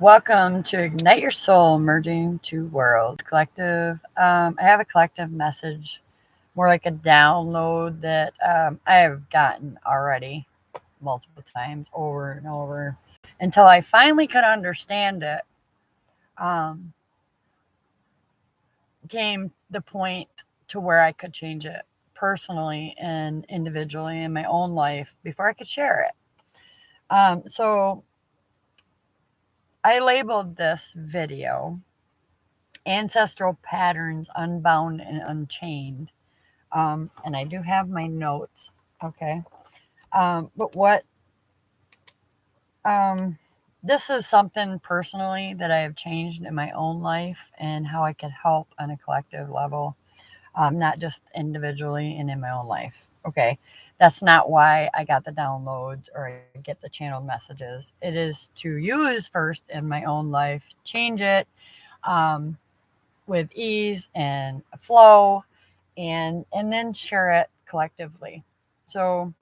Welcome to Ignite Your Soul, Merging Two Worlds Collective. I have a collective message, more like a download that I have gotten already multiple times over and over until I finally could understand it. Um, Came the point to where I could change it personally and individually in my own life before I could share it. So I labeled this video Ancestral Patterns Unbound and Unchained. And I do have my notes. Okay. But um, this is something personally that I have changed in my own life and how I could help on a collective level, not just individually and in my own life. Okay. That's not why I got the downloads or I get the channeled messages. It is to use first in my own life, change it um, with ease and flow, and then share it collectively. So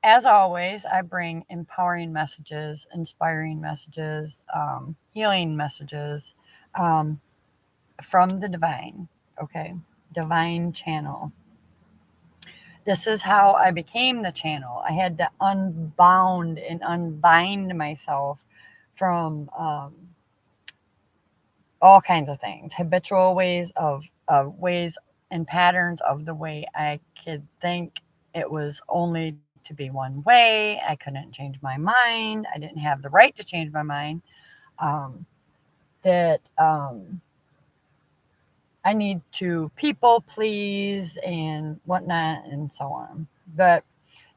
as always, I bring empowering messages, inspiring messages, healing messages um, from the divine. Okay, divine channel. This is how I became the channel. I had to unbound and unbind myself from all kinds of things, habitual ways of ways and patterns of the way I could think. It was only to be one way. I couldn't change my mind. I didn't have the right to change my mind. Um, that I need to people please and whatnot and so on. But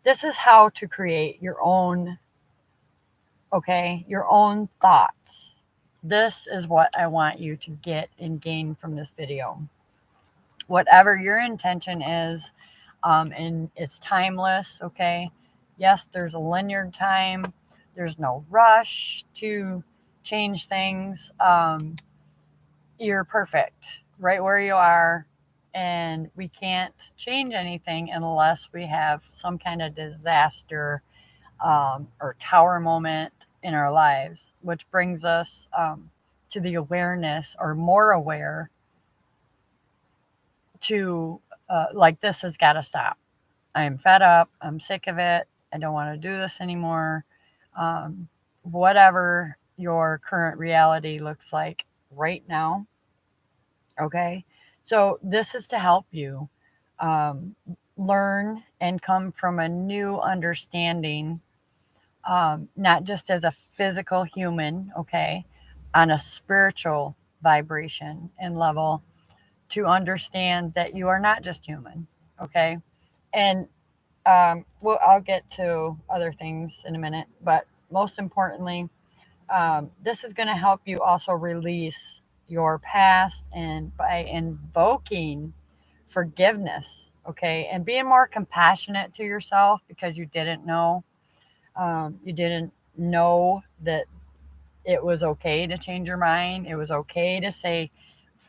this is how to create your own, okay, your own thoughts. This is what I want you to get and gain from this video. Whatever your intention is, and it's timeless, okay? Yes, there's a linear time, there's no rush to change things. You're perfect right where you are, and we can't change anything unless we have some kind of disaster or tower moment in our lives, which brings us to the awareness or more aware to like, this has got to stop. I am fed up. I'm sick of it. I don't want to do this anymore. Um, Whatever your current reality looks like right now. Okay. So, this is to help you um, learn and come from a new understanding, not just as a physical human, okay, on a spiritual vibration and level, to understand that you are not just human. Okay. And well, I'll get to other things in a minute, but most importantly, this is going to help you also release your past and by invoking forgiveness, okay, and being more compassionate to yourself because you didn't know that it was okay to change your mind. It was okay to say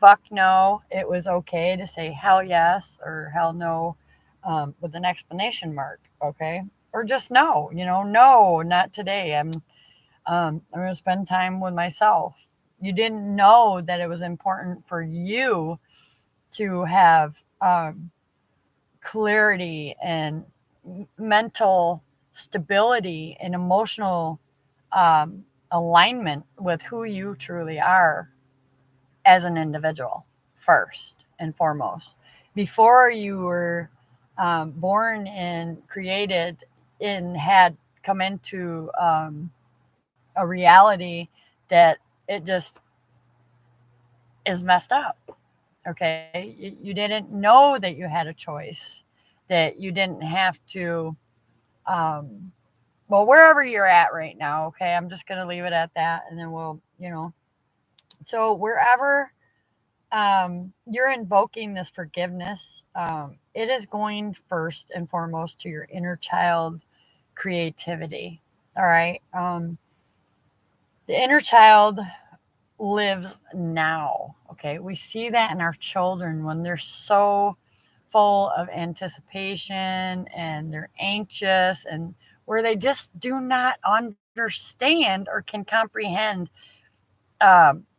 fuck no. It was okay to say hell yes or hell no, with an explanation mark, okay? Or just no, no, not today. I'm going to spend time with myself. You didn't know that it was important for you to have clarity and mental stability and emotional alignment with who you truly are as an individual, first and foremost. Before you were born and created and had come into a reality that it just is messed up. Okay. You didn't know that you had a choice, that you didn't have to, um, well, wherever you're at right now. Okay. I'm just going to leave it at that. And then so wherever you're invoking this forgiveness, it is going first and foremost to your inner child creativity. All right. The inner child lives now. Okay. We see that in our children when they're so full of anticipation and they're anxious and where they just do not understand or can comprehend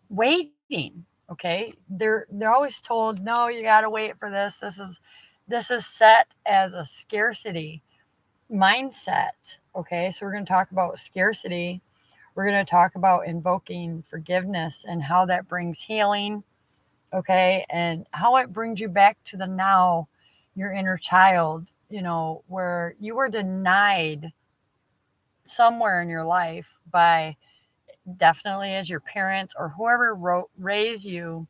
waiting. Okay, they're always told, no, you got to wait for this. This is set as a scarcity mindset. Okay, so we're going to talk about scarcity. We're going to talk about invoking forgiveness and how that brings healing. Okay, and how it brings you back to the now, your inner child, where you were denied somewhere in your life by, definitely, as your parents or whoever raised you,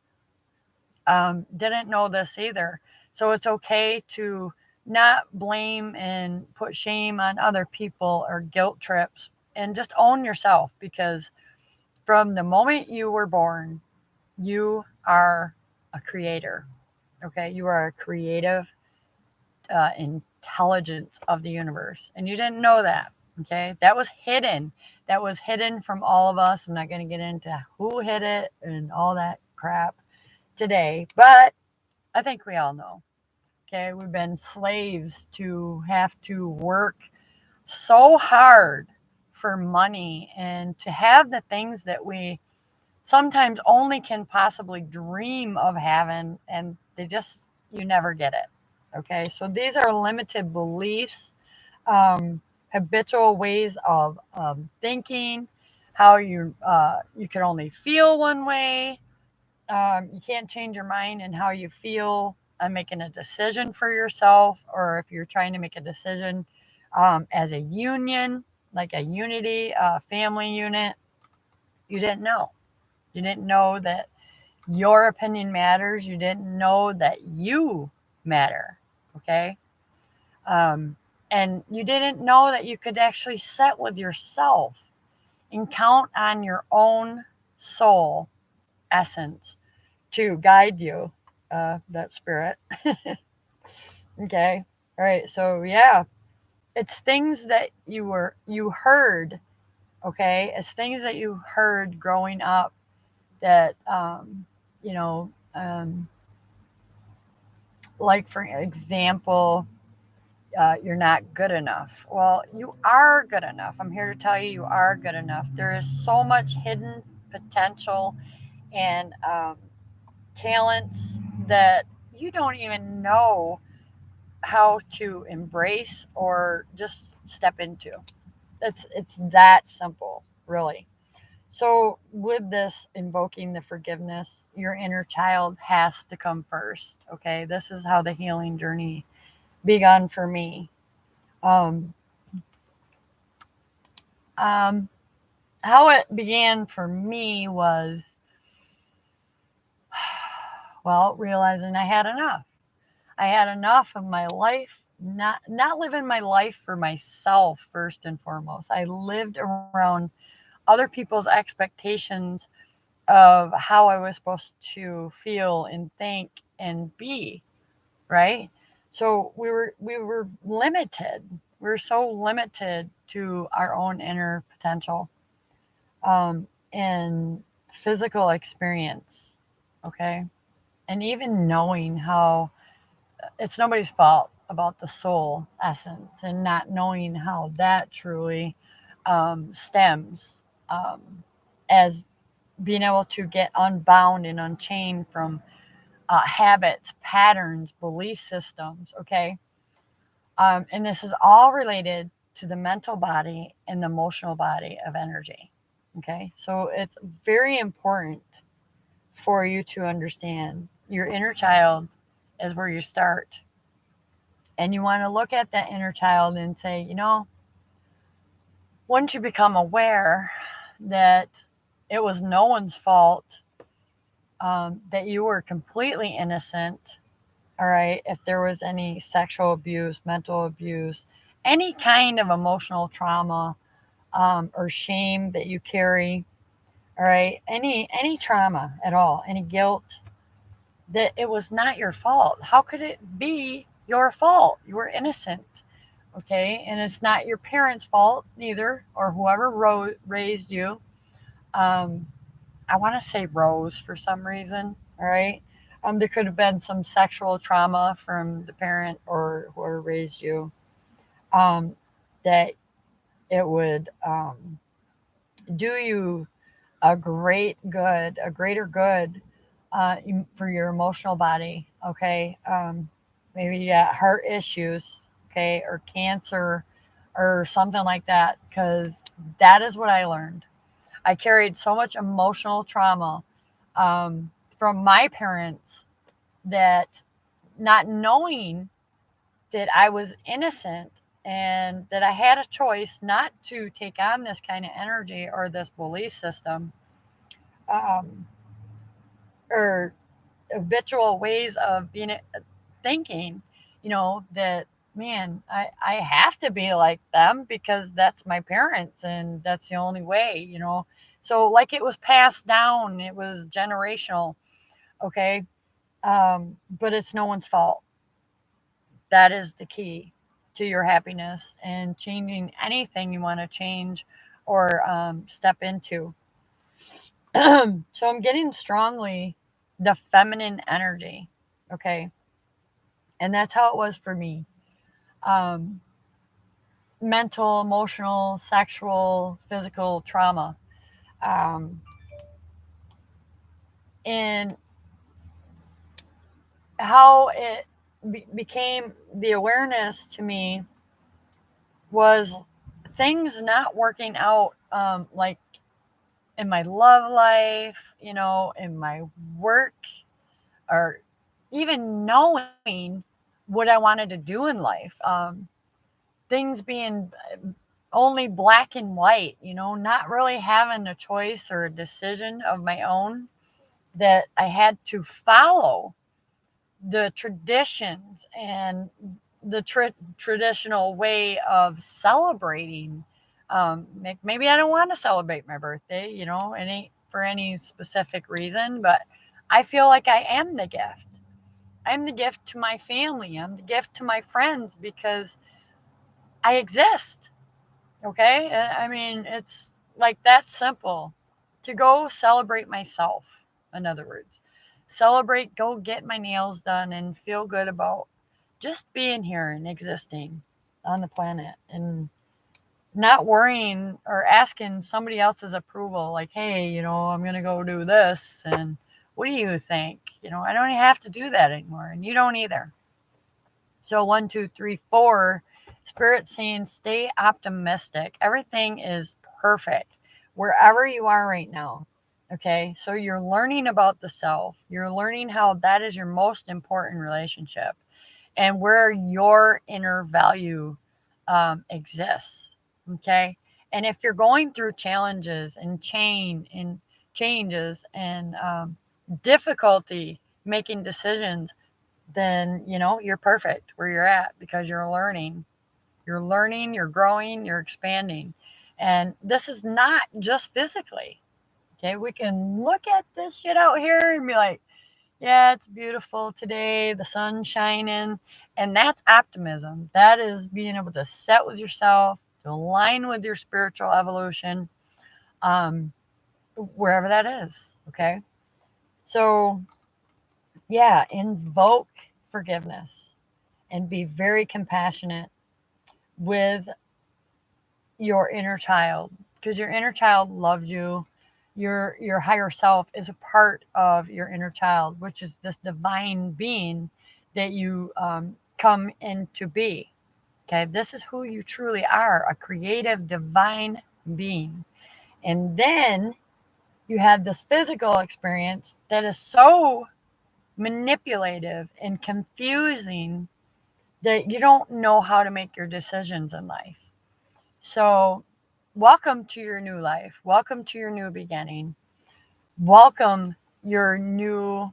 didn't know this either. So it's okay to not blame and put shame on other people or guilt trips, and just own yourself, because from the moment you were born, you are a creator. Okay, you are a creative intelligence of the universe, and you didn't know that. Okay, that was hidden. That was hidden from all of us. I'm not going to get into who hid it and all that crap today, but I think we all know. Okay, we've been slaves to have to work so hard for money and to have the things that we sometimes only can possibly dream of having, and you never get it. Okay, so these are limited beliefs, habitual ways of thinking, how you can only feel one way. You can't change your mind and how you feel on making a decision for yourself, or if you're trying to make a decision as a union, like a unity, family unit. You didn't know. You didn't know that your opinion matters. You didn't know that you matter. Okay. Um, and you didn't know that you could actually sit with yourself and count on your own soul essence to guide you, that spirit. Okay. All right. So yeah, it's things that you heard. Okay. It's things that you heard growing up that, you know, um, like for example, you're not good enough. Well, you are good enough. I'm here to tell you, you are good enough. There is so much hidden potential and talents that you don't even know how to embrace or just step into. It's that simple, really. So with this invoking the forgiveness, your inner child has to come first. Okay, this is how the healing journey begun for me. Um, um, how it began for me was, well, realizing I had enough. I had enough of my life, not living my life for myself first and foremost. I lived around other people's expectations of how I was supposed to feel and think and be, right? So we were limited. We were so limited to our own inner potential, and physical experience, okay? And even knowing how it's nobody's fault about the soul essence, and not knowing how that truly stems, as being able to get unbound and unchained from habits, patterns, belief systems, okay? And this is all related to the mental body and the emotional body of energy, okay? So it's very important for you to understand your inner child is where you start. And you want to look at that inner child and say, once you become aware that it was no one's fault, that you were completely innocent, all right, if there was any sexual abuse, mental abuse, any kind of emotional trauma, or shame that you carry, all right, any trauma at all, any guilt, that it was not your fault. How could it be your fault? You were innocent. Okay, and it's not your parents' fault neither, or whoever raised you. um, I want to say rose for some reason. All right. There could have been some sexual trauma from the parent or whoever raised you, that it would do you a greater good for your emotional body. Okay. Maybe you got heart issues, okay, or cancer or something like that, because that is what I learned. I carried so much emotional trauma from my parents that, not knowing that I was innocent and that I had a choice not to take on this kind of energy or this belief system, um, or habitual ways of being thinking, that, man, I have to be like them because that's my parents and that's the only way. So, like, it was passed down, it was generational, okay? But it's no one's fault. That is the key to your happiness and changing anything you want to change or step into. So I'm getting strongly the feminine energy, okay? And that's how it was for me. Um, Mental, emotional, sexual, physical trauma. Um, and how it became the awareness to me was things not working out, like in my love life, in my work, or even knowing what I wanted to do in life. Things being only black and white, not really having a choice or a decision of my own, that I had to follow the traditions and the traditional way of celebrating. Maybe I don't want to celebrate my birthday, any for any specific reason, but I feel like I am the gift. I'm the gift to my family. I'm the gift to my friends because I exist. Okay. I mean, it's like that simple, to go celebrate myself. In other words, celebrate, go get my nails done and feel good about just being here and existing on the planet, and not worrying or asking somebody else's approval. Like, hey, I'm going to go do this. And what do you think? I don't have to do that anymore. And you don't either. So, 1, 2, 3, 4, Spirit saying stay optimistic. Everything is perfect wherever you are right now. Okay. So, you're learning about the self, you're learning how that is your most important relationship and where your inner value exists. Okay. And if you're going through challenges and changes and difficulty making decisions, then you're perfect where you're at because you're growing, you're expanding. And this is not just physically. Okay, we can look at this shit out here and be like, yeah, it's beautiful today, the sun's shining, and that's optimism. That is being able to set with yourself, to align with your spiritual evolution, um, wherever that is. Okay, so yeah, invoke forgiveness and be very compassionate with your inner child, because your inner child loves you. Your higher self is a part of your inner child, which is this divine being that you come into be. Okay, this is who you truly are, a creative divine being. And then you have this physical experience that is so manipulative and confusing that you don't know how to make your decisions in life. So, welcome to your new life. Welcome to your new beginning. Welcome your new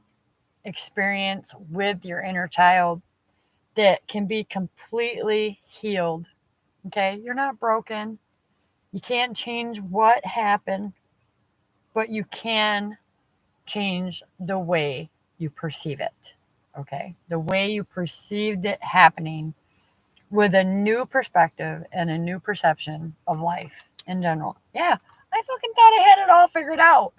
experience with your inner child that can be completely healed. Okay? You're not broken. You can't change what happened, but you can change the way you perceive it. Okay? The way you perceived it happening, with a new perspective and a new perception of life in general. Yeah, I fucking thought I had it all figured out.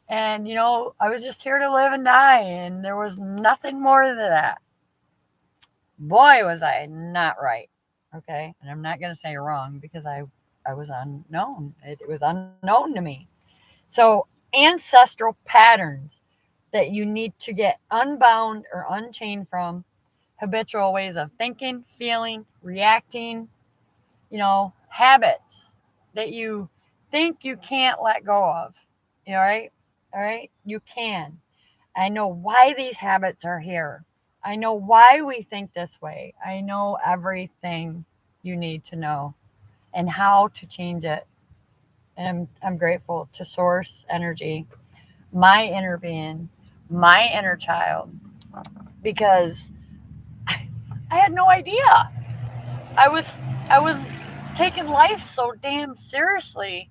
And, I was just here to live and die, and there was nothing more to that. Boy, was I not right. Okay. And I'm not going to say wrong because I was unknown. It was unknown to me. So ancestral patterns that you need to get unbound or unchained from, habitual ways of thinking, feeling, reacting, habits that you think you can't let go of. All right? All right? You can. I know why these habits are here. I know why we think this way. I know everything you need to know and how to change it. And I'm grateful to Source Energy, my inner being, my inner child, because I had no idea. I was I was taking life so damn seriously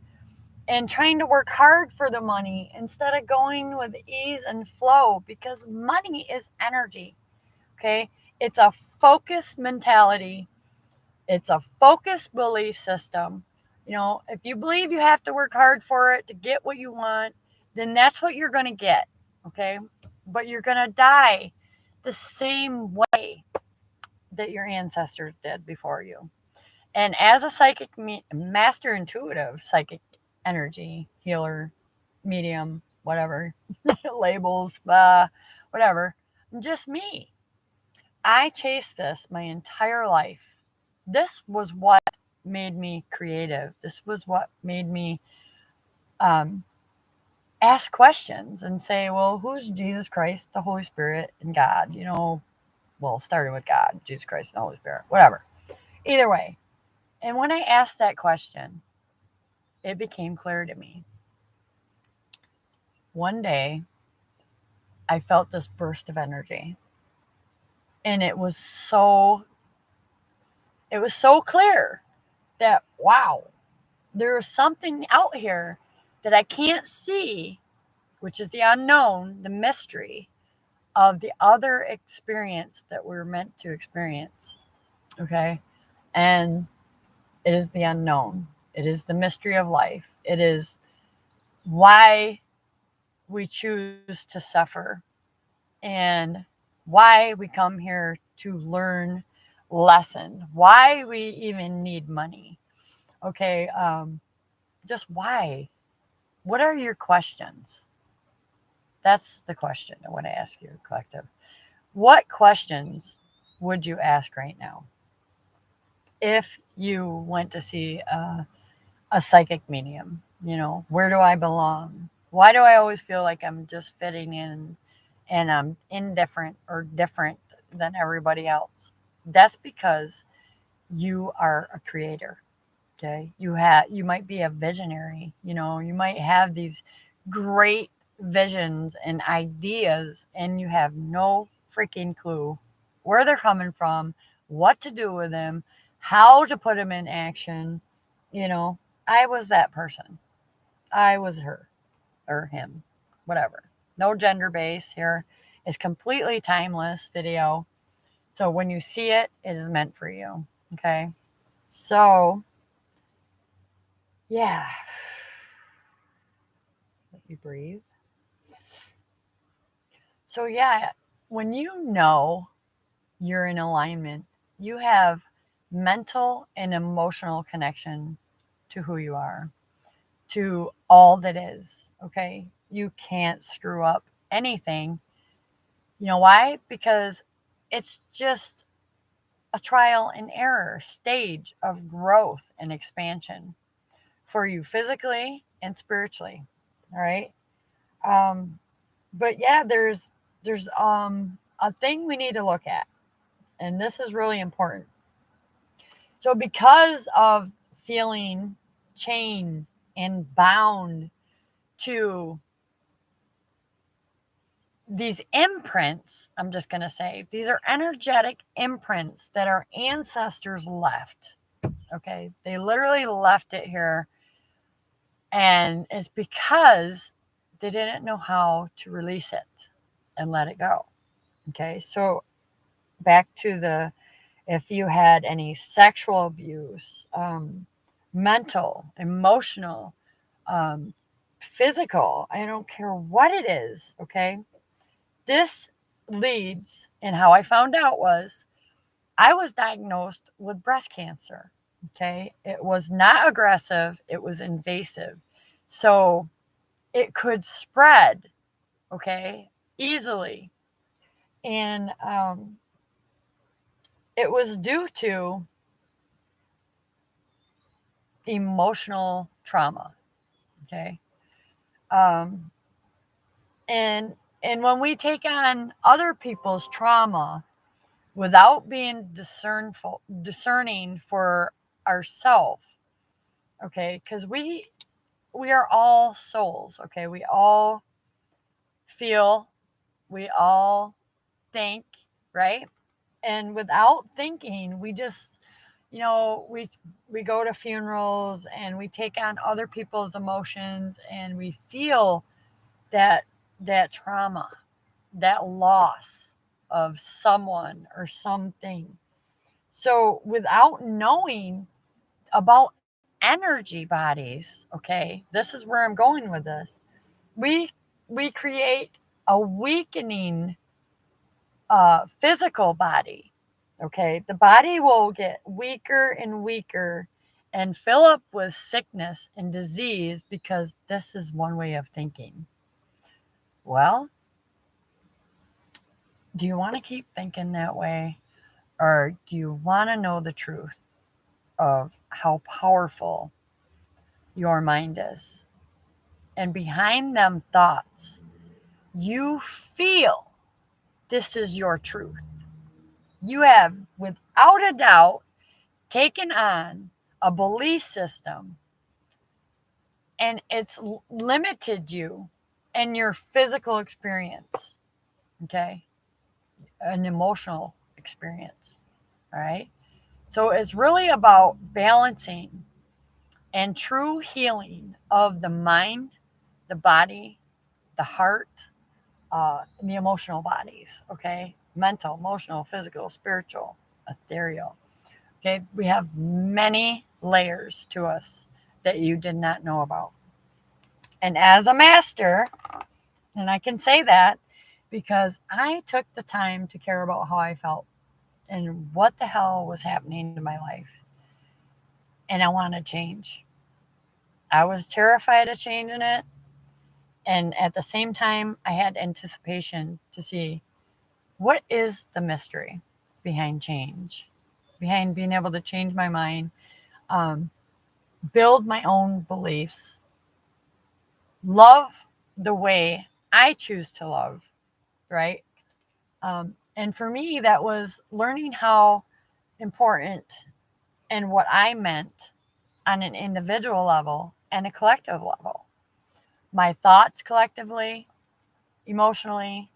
and trying to work hard for the money instead of going with ease and flow, because money is energy. Okay? It's a focused mentality. It's a focused belief system. If you believe you have to work hard for it to get what you want, then that's what you're going to get. Okay? But you're going to die the same way that your ancestors did before you. And as a psychic, master intuitive psychic energy healer, medium, whatever, labels, whatever, just me. I chased this my entire life. This was what made me creative. This was what made me um, ask questions and say, well, who's Jesus Christ, the Holy Spirit, and God? Well, starting with God, Jesus Christ, and the Holy Spirit, whatever. Either way. And when I asked that question, it became clear to me. One day, I felt this burst of energy, and it was so clear that, wow, there is something out here that I can't see, which is the unknown, the mystery of the other experience that we're meant to experience. Okay. And it is the unknown. It is the mystery of life. It is why we choose to suffer and why we come here to learn lessons, why we even need money. Okay. Just why? What are your questions? That's the question I want to ask you, collective. What questions would you ask right now if you went to see a psychic medium? Where do I belong? Why do I always feel like I'm just fitting in and I'm indifferent or different than everybody else? That's because you are a creator. Okay. You might be a visionary, you might have these great visions and ideas, and you have no freaking clue where they're coming from, what to do with them, how to put them in action. You know, I was that person. I was her or him, whatever. No gender base here. It's completely timeless video. So when you see it, it is meant for you. Okay. So, yeah, let you breathe. So, yeah, when you know you're in alignment, you have mental and emotional connection to who you are, to all that is. Okay. You can't screw up anything. You know why? Because it's just a trial and error stage of growth and expansion for you physically and spiritually. All right. Um, but yeah, there's a thing we need to look at, and this is really important. So because of feeling chained and bound to these imprints, I'm just going to say these are energetic imprints that our ancestors left. Okay, they literally left it here, and it's because they didn't know how to release it and let it go. Okay, so back to the if you had any sexual abuse, mental, emotional, um, physical, I don't care what it is, okay? This leads, and how I found out was I was diagnosed with breast cancer, okay? It was not aggressive, it was invasive. So it could spread, okay, easily. And it was due to emotional trauma, okay? Um, and when we take on other people's trauma without being discerning for ourselves, okay, because we are all souls, okay, we all feel, we all think, right? And without thinking, we just, we go to funerals and we take on other people's emotions and we feel that trauma, that loss of someone or something. So without knowing about energy bodies, okay, this is where I'm going with this. We we create a weakening physical body. Okay, the body will get weaker and weaker and fill up with sickness and disease because this is one way of thinking. Well, do you want to keep thinking that way? Or do you want to know the truth of how powerful your mind is? And behind them thoughts, you feel this is your truth. You have, without a doubt, taken on a belief system and it's limited you in your physical experience, okay? An emotional experience, all right? So it's really about balancing and true healing of the mind, the body, the heart, and the emotional bodies, okay? Mental, emotional, physical, spiritual, ethereal. Okay, we have many layers to us that you did not know about. And as a master, and I can say that because I took the time to care about how I felt and what the hell was happening in my life. And I wanted change. I was terrified of changing it. And at the same time, I had anticipation to see what is the mystery behind change, behind being able to change my mind, um, build my own beliefs, love the way I choose to love, right? And for me, that was learning how important and what I meant on an individual level and a collective level. My thoughts collectively, emotionally,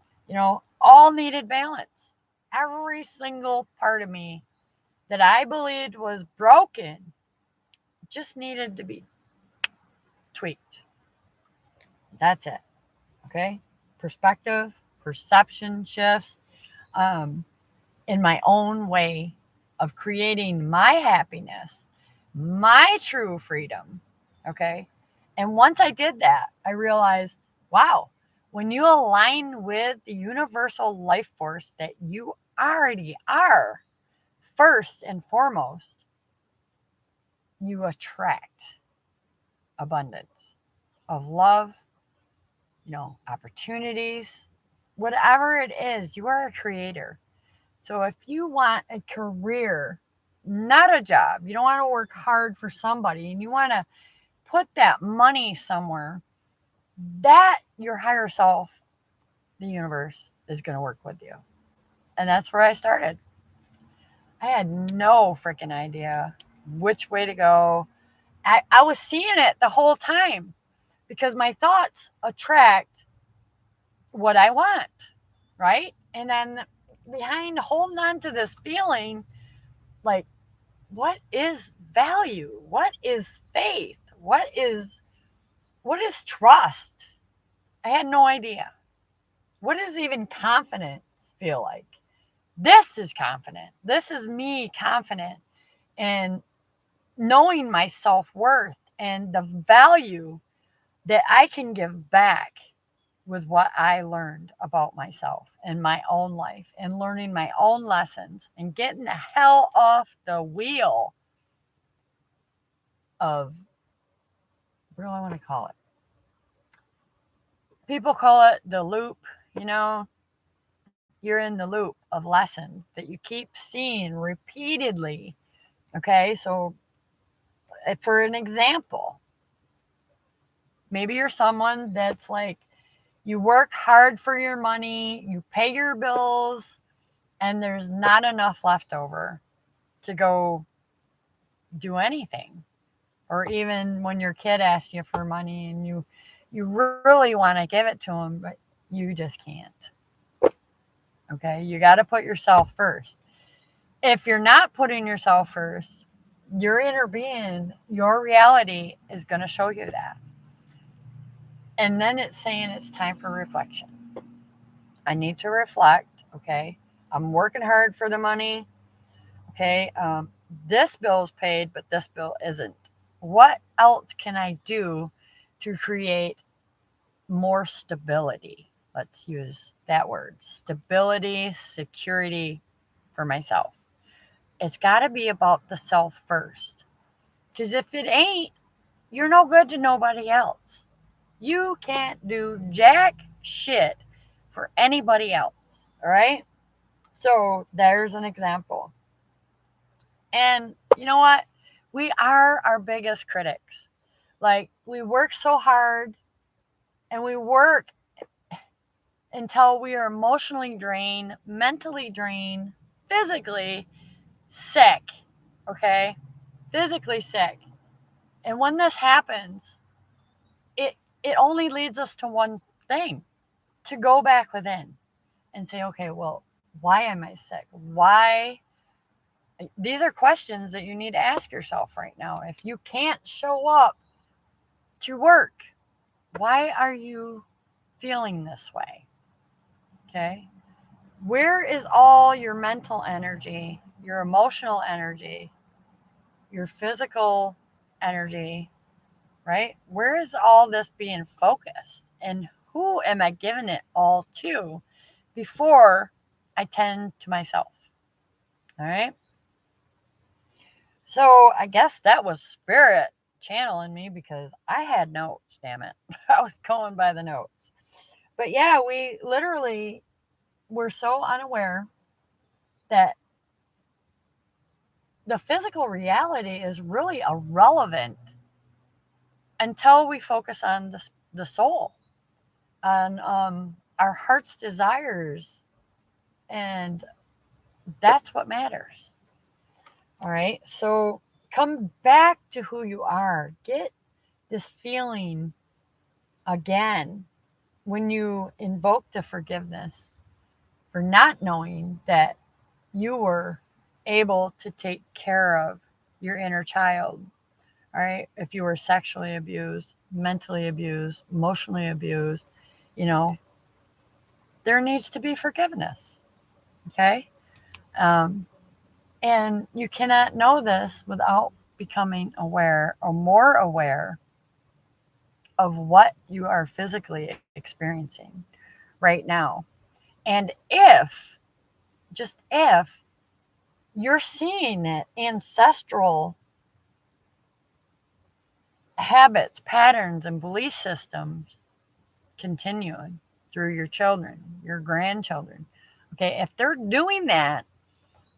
all needed balance. Every single part of me that I believed was broken just needed to be tweaked. That's it. Okay. Perspective, perception shifts, um, in my own way of creating my happiness, my true freedom. Okay. And once I did that, I realized, wow, when you align with the universal life force that you already are, first and foremost, you attract abundance of love, opportunities, whatever it is, you are a creator. So if you want a career, not a job, you don't want to work hard for somebody and you want to put that money somewhere, that your higher self, the universe, is going to work with you. And that's where I started. I had no freaking idea which way to go. I was seeing it the whole time because my thoughts attract what I want, right? And then behind holding on to this feeling, like, what is value? What is faith? What is trust? I had no idea. What does even confidence feel like? This is confident. This is me confident in knowing my self-worth and the value that I can give back with what I learned about myself and my own life and learning my own lessons and getting the hell off the wheel of, what do I want to call it? People call it the loop, you know, you're in the loop of lessons that you keep seeing repeatedly. Okay, so for an example, maybe you're someone that's like, you work hard for your money, you pay your bills, and there's not enough left over to go do anything. Or even when your kid asks you for money and you really want to give it to them, but you just can't. Okay, you got to put yourself first. If you're not putting yourself first, your inner being, your reality is going to show you that. And then it's saying it's time for reflection. I need to reflect. Okay, I'm working hard for the money. Okay, this bill's paid, but this bill isn't. What else can I do to create more stability? Let's use that word, stability, security for myself. It's got to be about the self first. Because if it ain't, you're no good to nobody else. You can't do jack shit for anybody else. All right? So there's an example. And you know what? We are our biggest critics. Like, we work so hard and we work until we are emotionally drained, mentally drained, physically sick. Okay? Physically sick. And when this happens, it it only leads us to one thing, to go back within and say, okay, well, why am I sick? Why? These are questions that you need to ask yourself right now. If you can't show up to work, why are you feeling this way? Okay. Where is all your mental energy, your emotional energy, your physical energy, right? Where is all this being focused? And who am I giving it all to before I tend to myself? All right. So I guess that was spirit channeling me because I had notes, damn it. I was going by the notes. But yeah, we literally were so unaware that the physical reality is really irrelevant until we focus on the soul, on our heart's desires. And that's what matters. All right. So come back to who you are. Get this feeling again when you invoke the forgiveness for not knowing that you were able to take care of your inner child. All right. If you were sexually abused, mentally abused, emotionally abused, you know, there needs to be forgiveness. Okay. Um, and you cannot know this without becoming aware or more aware of what you are physically experiencing right now. And if, just if, you're seeing that ancestral habits, patterns, and belief systems continuing through your children, your grandchildren, okay, if they're doing that,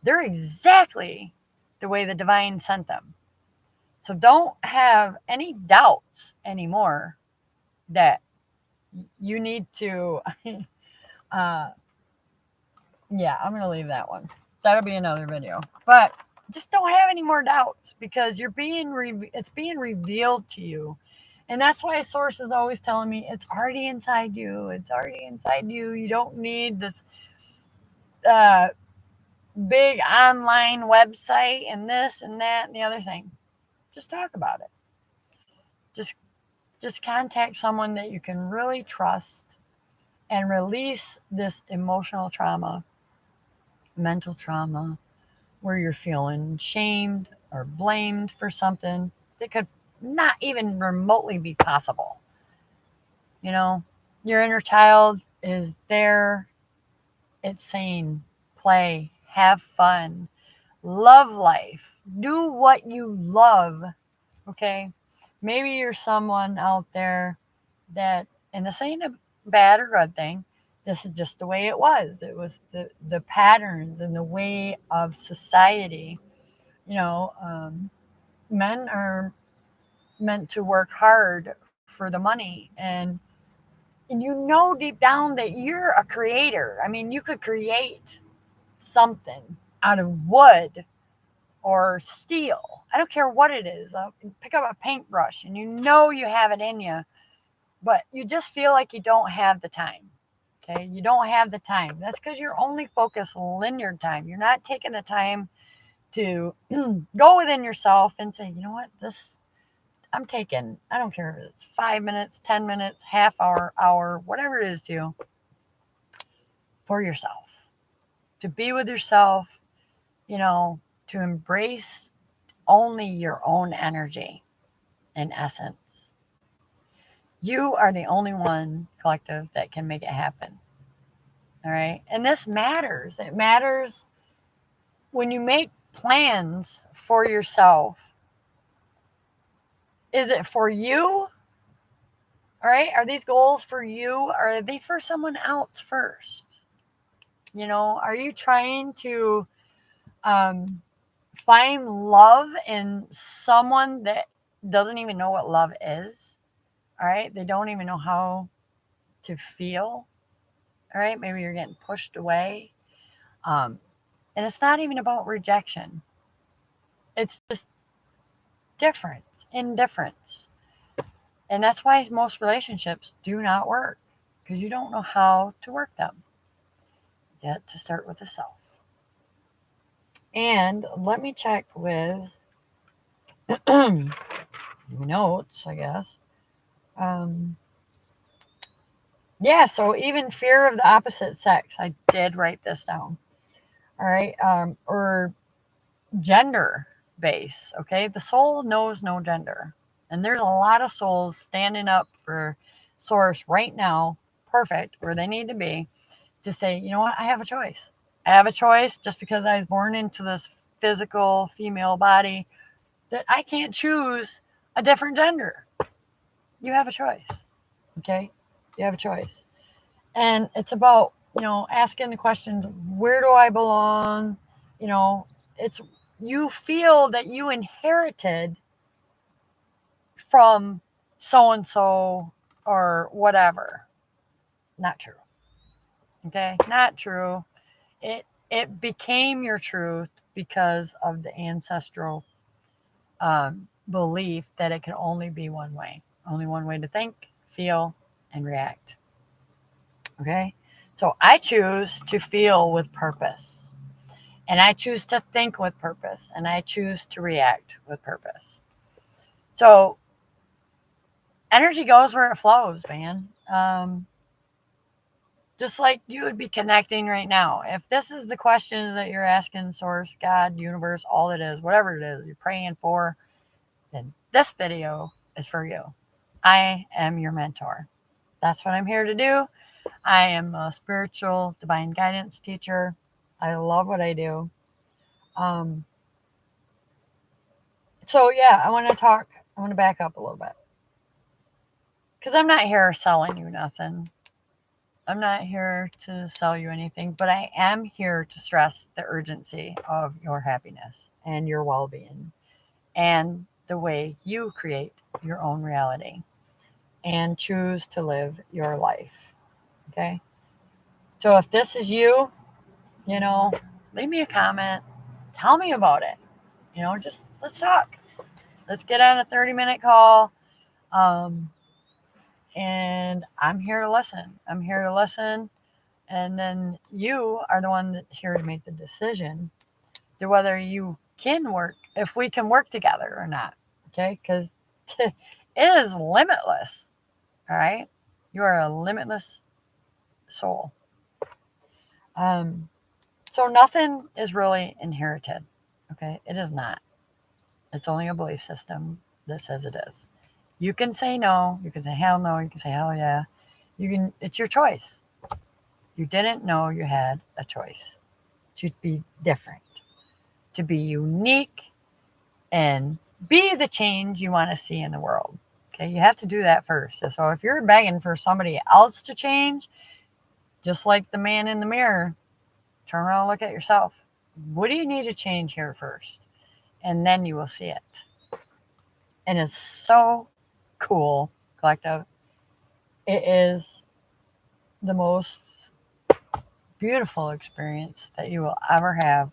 they're exactly the way the divine sent them. So don't have any doubts anymore that you need to, uh, yeah, I'm going to leave that one. That'll be another video. But just don't have any more doubts because it's being revealed to you. And that's why source is always telling me it's already inside you. It's already inside you. You don't need this uh, big online website and this and that and the other thing. Just talk about it. Just just contact someone that you can really trust and release this emotional trauma, mental trauma, where you're feeling shamed or blamed for something that could not even remotely be possible. You know, your inner child is there. It's saying, play, have fun, love life, do what you love. Okay. Maybe you're someone out there that, and this ain't bad or good thing. This is just the way it was. It was the patterns and the way of society. You know, men are meant to work hard for the money, and you know deep down that you're a creator. I mean, you could create something out of wood or steel. I don't care what it is. Pick up a paintbrush and you know you have it in you, but you just feel like you don't have the time. Okay, you don't have the time. That's because you're only focused linear time. You're not taking the time to go within yourself and say, you know what, this I'm taking, I don't care if it's 5 minutes, 10 minutes, half hour, whatever it is to you, for yourself. To be with yourself, you know, to embrace only your own energy in essence. You are the only one, collective, that can make it happen. All right. And this matters. It matters when you make plans for yourself. Is it for you? All right. Are these goals for you? Or are they for someone else first? You know, are you trying to um, find love in someone that doesn't even know what love is? All right. They don't even know how to feel. All right. Maybe you're getting pushed away. Um, and it's not even about rejection, it's just difference, indifference. And that's why most relationships do not work because you don't know how to work them. Yet to start with the self. And let me check with notes, I guess. Um, yeah, so even fear of the opposite sex, I did write this down. All right. Or gender base. Okay. The soul knows no gender. And there's a lot of souls standing up for source right now, perfect, where they need to be, to say, you know what, I have a choice. I have a choice just because I was born into this physical female body that I can't choose a different gender. You have a choice. Okay. You have a choice. And it's about, you know, asking the questions, where do I belong? You know, it's, you feel that you inherited from so and so or whatever. Not true. Okay? Not true. It became your truth because of the ancestral belief that it can only be one way. Only one way to think, feel, and react. Okay? So I choose to feel with purpose. And I choose to think with purpose. And I choose to react with purpose. So energy goes where it flows, man. Just like you would be connecting right now. If this is the question that you're asking source, God, universe, all it is, whatever it is you're praying for, then this video is for you. I am your mentor. That's what I'm here to do. I am a spiritual divine guidance teacher. I love what I do. Um, so yeah, I want to back up a little bit. Because I'm not here selling you nothing. I'm not here to sell you anything, but I am here to stress the urgency of your happiness and your well being and the way you create your own reality and choose to live your life. Okay? So if this is you, you know, leave me a comment, tell me about it. You know, just let's talk. Let's get on a 30-minute call. Um, and I'm here to listen. I'm here to listen. And then you are the one that's here to make the decision to whether you can work, if we can work together or not. Okay? Because it is limitless. All right? You are a limitless soul. Um, so nothing is really inherited. Okay? It is not. It's only a belief system that says it is. You can say no. You can say hell no. You can say hell yeah. You can. It's your choice. You didn't know you had a choice to be different, to be unique, and be the change you want to see in the world. Okay, you have to do that first. So if you're begging for somebody else to change, just like the man in the mirror, turn around and look at yourself. What do you need to change here first? And then you will see it. And it's so cool, collective. It is the most beautiful experience that you will ever have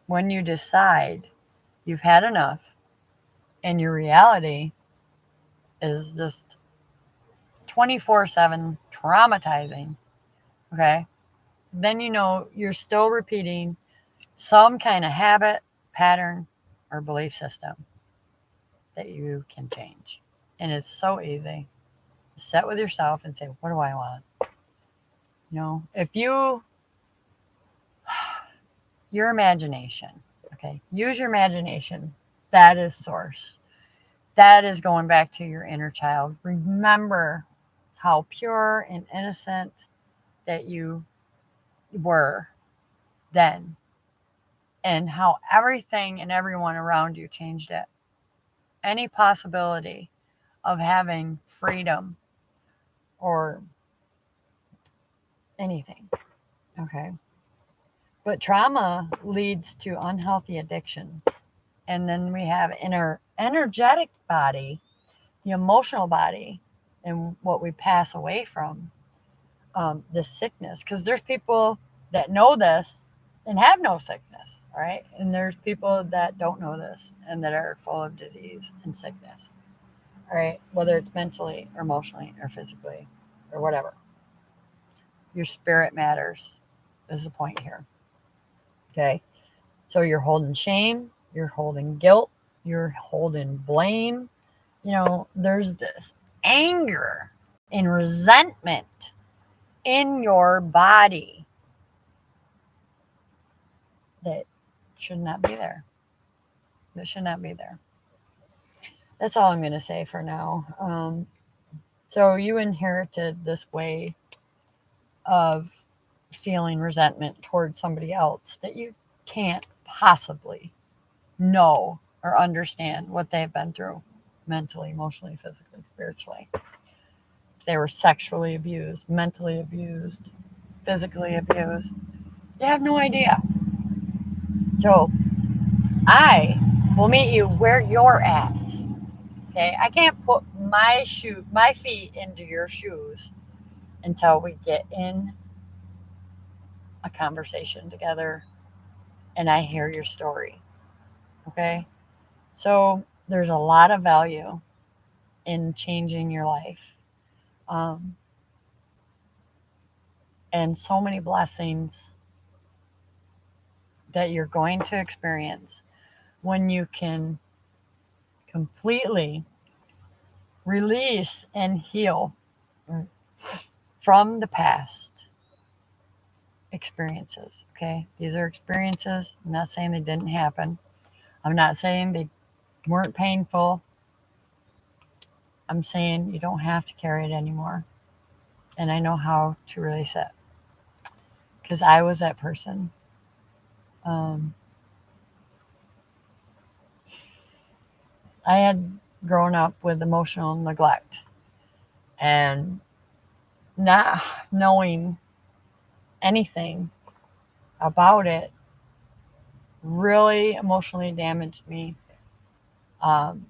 when you decide you've had enough and your reality is just 24/7 traumatizing. Okay. Then you know you're still repeating some kind of habit, pattern, or belief system that you can change. And it's so easy to sit with yourself and say, what do I want? If your imagination, okay, use your imagination. That is source. That is going back to your inner child. Remember how pure and innocent that you were then, and how everything and everyone around you changed it. Any possibility of having freedom or anything. Okay. But trauma leads to unhealthy addictions. And then we have in our energetic body, the emotional body, and what we pass away from, this sickness. Because there's people that know this and have no sickness, right? And there's people that don't know this and that are full of disease and sickness, all right? Whether it's mentally or emotionally or physically or whatever. Your spirit matters is the point here. Okay. So you're holding shame, you're holding guilt, you're holding blame. There's this anger and resentment in your body that should not be there. That should not be there. That's all I'm going to say for now. So you inherited this way of feeling resentment towards somebody else that you can't possibly know or understand what they've been through mentally, emotionally, physically, spiritually. If they were sexually abused, mentally abused, physically abused, you have no idea. So I will meet you where you're at. Okay, I can't put my feet into your shoes until we get in a conversation together and I hear your story. Okay, so there's a lot of value in changing your life, um, and so many blessings that you're going to experience when you can completely release and heal from the past experiences. Okay, these are experiences. I'm not saying they didn't happen. I'm not saying they weren't painful. I'm saying you don't have to carry it anymore. And I know how to release it because I was that person. Um, I had grown up with emotional neglect and not knowing anything about it really emotionally damaged me. Um,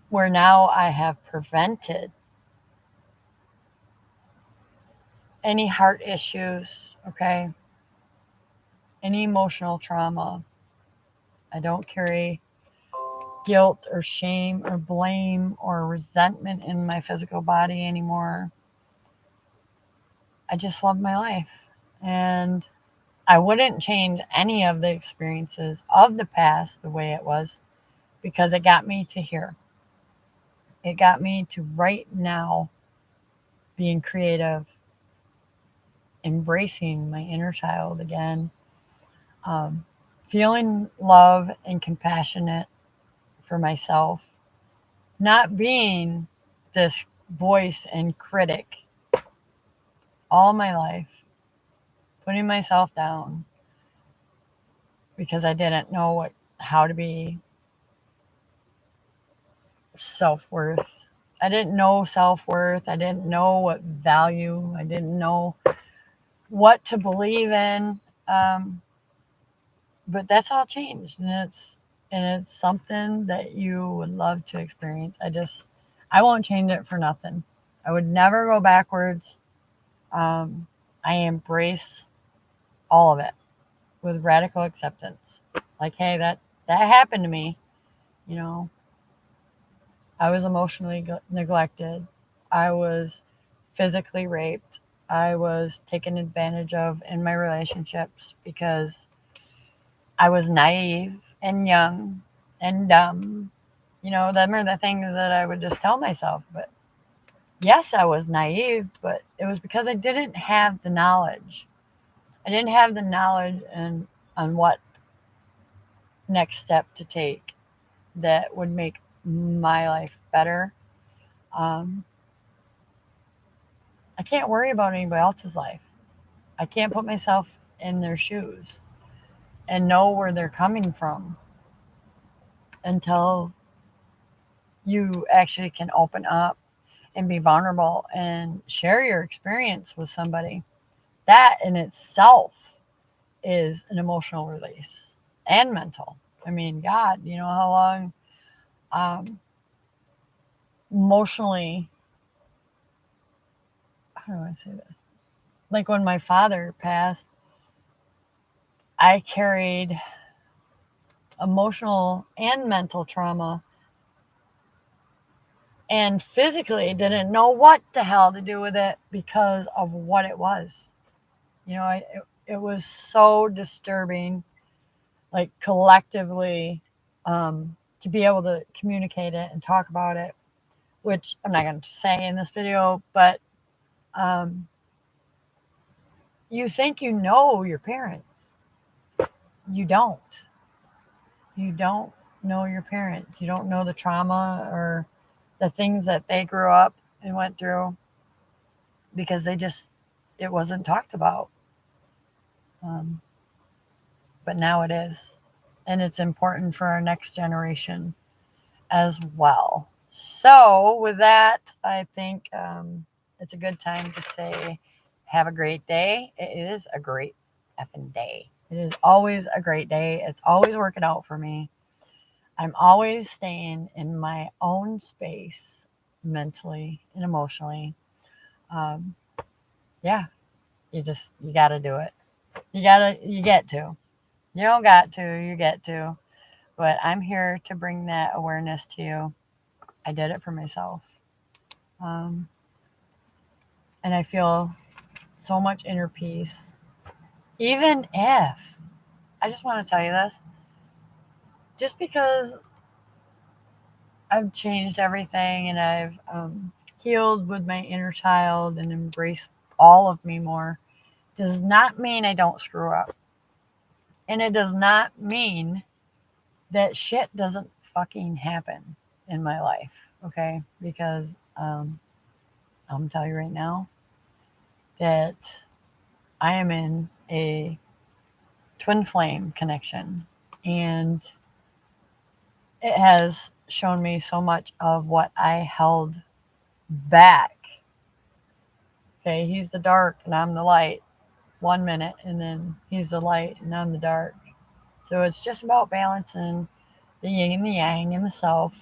where now I have prevented any heart issues, okay, any emotional trauma. I don't carry guilt or shame or blame or resentment in my physical body anymore. I just love my life. And I wouldn't change any of the experiences of the past the way it was because it got me to here. It got me to right now being creative, embracing my inner child again, um, feeling love and compassionate for myself, not being this voice and critic all my life, putting myself down because I didn't know how to be self-worth. I didn't know self-worth. I didn't know what value. I didn't know what to believe in. Um, but that's all changed, and it's something that you would love to experience. I won't change it for nothing. I would never go backwards. I embrace all of it with radical acceptance. Like, hey, that happened to me. You know, I was emotionally neglected. I was physically raped. I was taken advantage of in my relationships because I was naive and young and dumb. You know, them are the things that I would just tell myself. But yes, I was naive, but it was because I didn't have the knowledge. I didn't have the knowledge and on what next step to take that would make my life better. Um, I can't worry about anybody else's life. I can't put myself in their shoes and know where they're coming from until you actually can open up and be vulnerable and share your experience with somebody. That in itself is an emotional release and mental. I mean, God, you know how long um, emotionally, how do I say this? Like when my father passed, I carried emotional and mental trauma and physically didn't know what the hell to do with it because of what it was. You know, it was so disturbing, like collectively, to be able to communicate it and talk about it, which I'm not going to say in this video, but um, you think you know your parents. You don't. You don't know your parents. You don't know the trauma or the things that they grew up and went through because it wasn't talked about. Um, but now it is. And it's important for our next generation as well. So, with that, I think it's a good time to say, have a great day. It is a great effing day. It is always a great day. It's always working out for me. I'm always staying in my own space mentally and emotionally. Um, yeah, you got to do it. You get to. You don't got to, you get to. But I'm here to bring that awareness to you. I did it for myself. Um, and I feel so much inner peace. Even if, I just want to tell you this, just because I've changed everything and I've healed with my inner child and embraced all of me more, does not mean I don't screw up. And it does not mean that shit doesn't fucking happen in my life, okay? Because I'm gonna tell you right now that I am in a twin flame connection, and it has shown me so much of what I held back. Okay, he's the dark and I'm the light 1 minute, and then he's the light and I'm the dark. So it's just about balancing the yin and the yang and the self.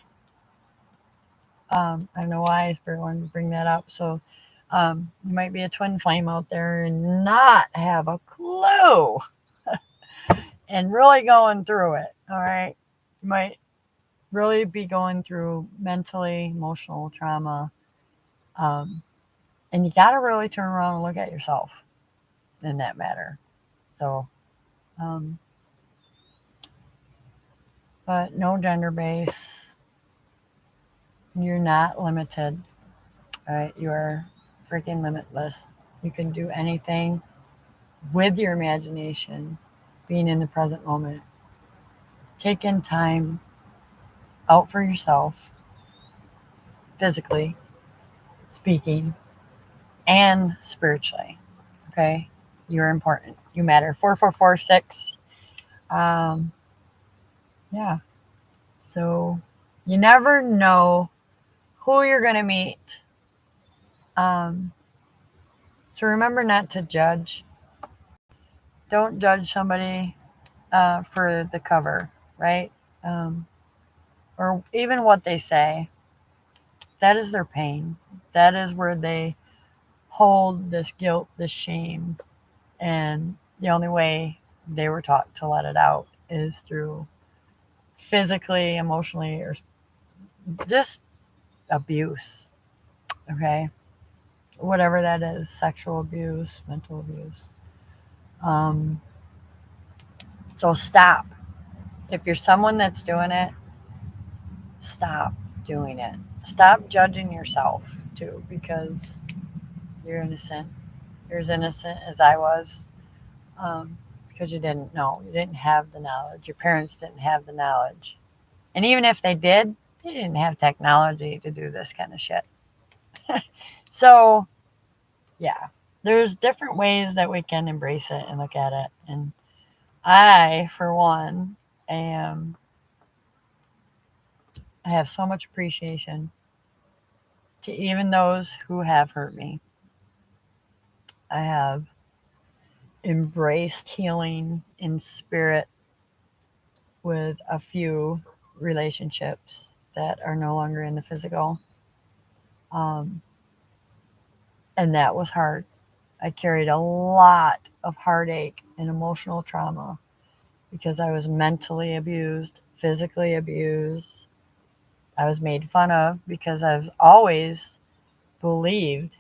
I don't know why Spirit wanted to bring that up. So you might be a twin flame out there and not have a clue and really going through it. All right. You might really be going through mentally, emotional trauma. Um, and you got to really turn around and look at yourself in that matter. So, um, but no gender base. You're not limited. All right. You are freaking limitless. You can do anything with your imagination, being in the present moment, taking time out for yourself, physically speaking, and spiritually. Okay? You're important. You matter. 4446. Um, yeah. So You never know who you're going to meet. Um, so remember not to judge. Don't judge somebody for the cover, right? Um, or even what they say. That is their pain. That is where they hold this guilt, this shame. And the only way they were taught to let it out is through physically, emotionally, or just abuse. Okay. Whatever that is, sexual abuse, mental abuse. Um, so stop. If you're someone that's doing it, stop doing it. Stop judging yourself too, because you're innocent. You're as innocent as I was, because you didn't know. You didn't have the knowledge. Your parents didn't have the knowledge. And even if they did, they didn't have technology to do this kind of shit. So, yeah, there's different ways that we can embrace it and look at it. And I, for one, am I have so much appreciation to even those who have hurt me. I have embraced healing in spirit with a few relationships that are no longer in the physical. Um, and that was hard. I carried a lot of heartache and emotional trauma because I was mentally abused, physically abused. I was made fun of because I've always believed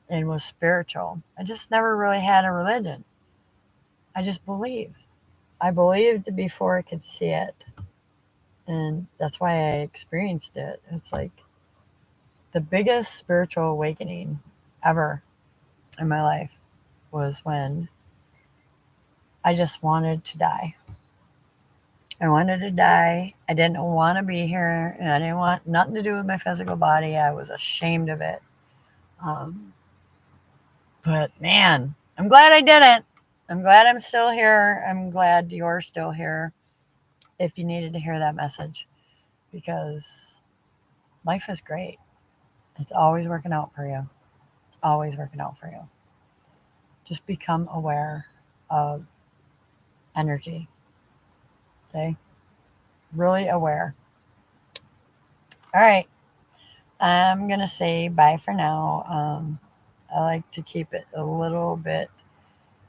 and was spiritual. I just never really had a religion. I just believed. I believed before I could see it. And that's why I experienced it. It's like the biggest spiritual awakening ever in my life was when I just wanted to die. I wanted to die. I didn't want to be here, and I didn't want nothing to do with my physical body. I was ashamed of it. Um, but man, I'm glad I didn't. I'm glad I'm still here. I'm glad you're still here if you needed to hear that message, because life is great. It's always working out for you. Always working out for you. Just become aware of energy. Okay? Really aware. All right. I'm going to say bye for now. I like to keep it a little bit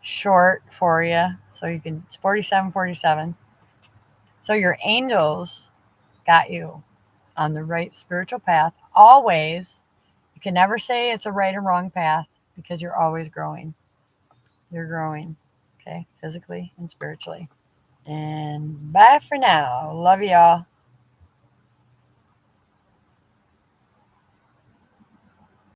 short for you. So you can, it's 47:47. So your angels got you on the right spiritual path. Always. You can never say it's a right or wrong path because you're always growing. You're growing. Okay? Physically and spiritually. And bye for now. Love y'all.